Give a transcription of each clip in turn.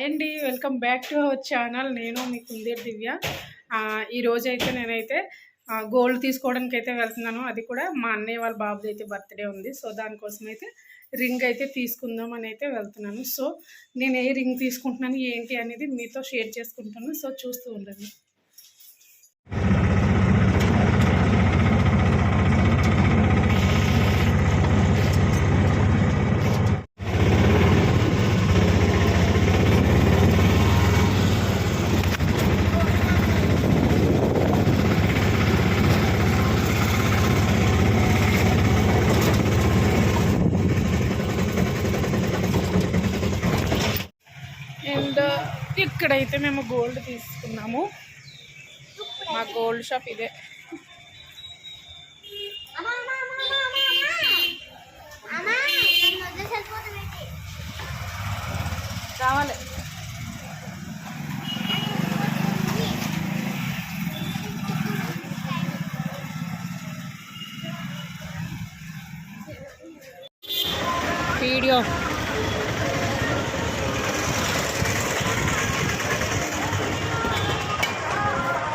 అండి welcome back to our channel. నేను మీ కుందేటి దివ్య. ఈరోజైతే నేనైతే గోల్డ్ తీసుకోవడానికి అయితే వెళ్తున్నాను. అది కూడా మా అన్నయ్య వాళ్ళ బాబుది అయితే బర్త్డే ఉంది. సో దానికోసం అయితే రింగ్ అయితే తీసుకుందాం అని అయితే వెళ్తున్నాను. సో నేను ఏ రింగ్ తీసుకుంటున్నాను ఏంటి అనేది మీతో షేర్ చేసుకుంటాను. సో చూస్తూ ఉండండి. అండ్ ఇక్కడైతే మేము గోల్డ్ తీసుకున్నాము. మా గోల్డ్ షాప్ ఇదే. రావాలి వీడియో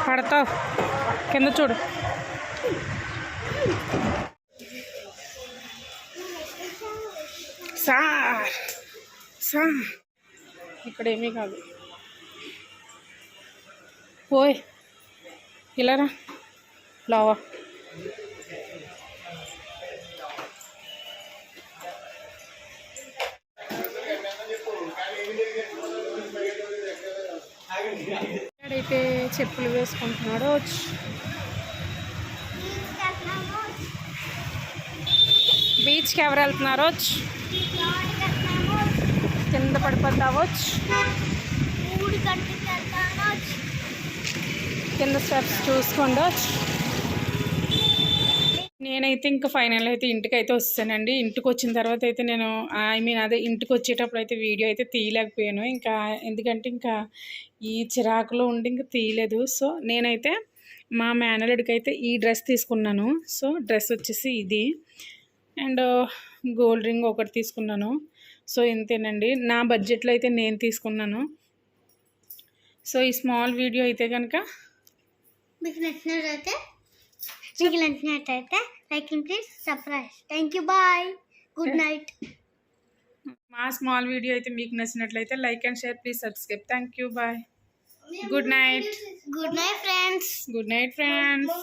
పడతావు కింద చూడు. ఇక్కడ ఏమీ కాదు. పోయ్ ఇలా రా లావా. ఇక్కడైతే చెప్పులు వేసుకుంటున్నాడు. బీచ్కి ఎవరు వెళ్తున్నారు? కింద పడిపోతావచ్చు. కింద స్టెప్స్ చూసుకోండి. నేనైతే ఇంకా ఫైనల్ అయితే ఇంటికి అయితే వస్తానండి. ఇంటికి వచ్చిన తర్వాత అయితే నేను అదే ఇంటికి వచ్చేటప్పుడు అయితే వీడియో అయితే తీయలేకపోయాను. ఇంకా ఎందుకంటే ఇంకా ఈ చిరాకులో ఉండి ఇంకా తీయలేదు. సో నేనైతే మా మేనల్లుడికి అయితే ఈ డ్రెస్ తీసుకున్నాను. సో డ్రెస్ వచ్చేసి ఇది. అండ్ గోల్డ్ రింగ్ ఒకటి తీసుకున్నాను. సో ఇంతేనండి, నా బడ్జెట్లో అయితే నేను తీసుకున్నాను. సో ఈ స్మాల్ వీడియో అయితే కనుక మీకు నచ్చినట్లయితే like and please subscribe. Thank you, bye, good night. మా స్మాల్ వీడియో అయితే మీకు నచ్చినట్లయితే like and share, please subscribe. Thank you, bye, good night. Good night friends. Good night friends.